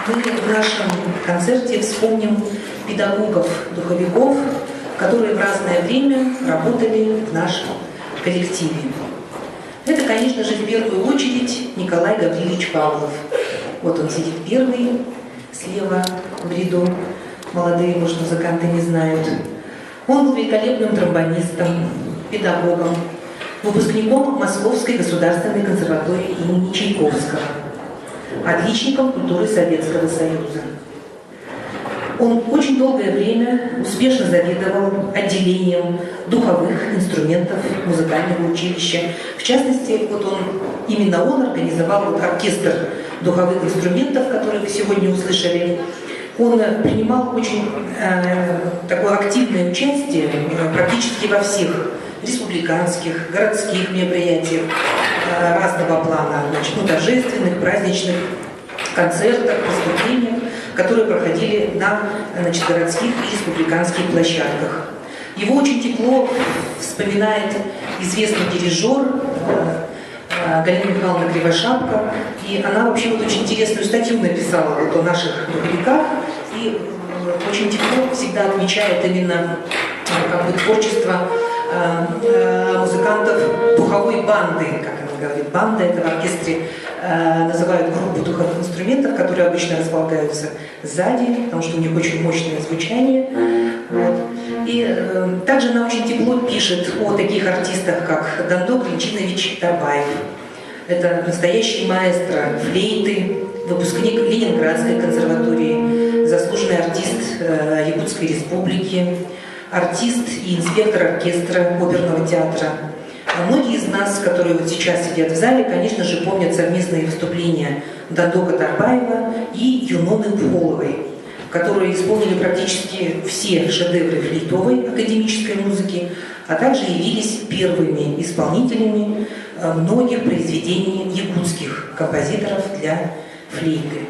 мы в нашем концерте вспомним педагогов, духовиков, которые в разное время работали в нашем коллективе. Это, конечно же, в первую очередь Николай Гаврилович Павлов. Вот он сидит первый, слева в ряду. Молодые, может, музыканты не знают. Он был великолепным тромбонистом, педагогом, выпускником Московской государственной консерватории имени Чайковского, отличником культуры Советского Союза. Он очень долгое время успешно заведовал отделением духовых инструментов музыкального училища. В частности, именно он организовал оркестр духовых инструментов, который вы сегодня услышали. Он принимал очень такое активное участие практически во всех республиканских, городских мероприятиях разного плана, торжественных, праздничных концертах, выступлениях, которые проходили на городских и республиканских площадках. Его очень тепло вспоминает известный дирижер Галина Михайловна Кривошапка, и она вообще очень интересную статью написала о наших духовиках, и очень тепло всегда отмечает именно творчество музыкантов духовой банды, как она говорит. Банда — это в оркестре называют группу духовых инструментов, которые обычно располагаются сзади, потому что у них очень мощное звучание. Вот. И также она очень тепло пишет о таких артистах, как Дандо Клинчинович Табаев. Это настоящий маэстро флейты, выпускник Ленинградской консерватории, заслуженный артист Якутской республики, артист и инспектор оркестра оперного театра. А многие из нас, которые вот сейчас сидят в зале, конечно же, помнят совместные выступления Дандо Катарбаева и Юноны Пхоловой, которые исполнили практически все шедевры флейтовой академической музыки, а также явились первыми исполнителями многих произведений якутских композиторов для флейты.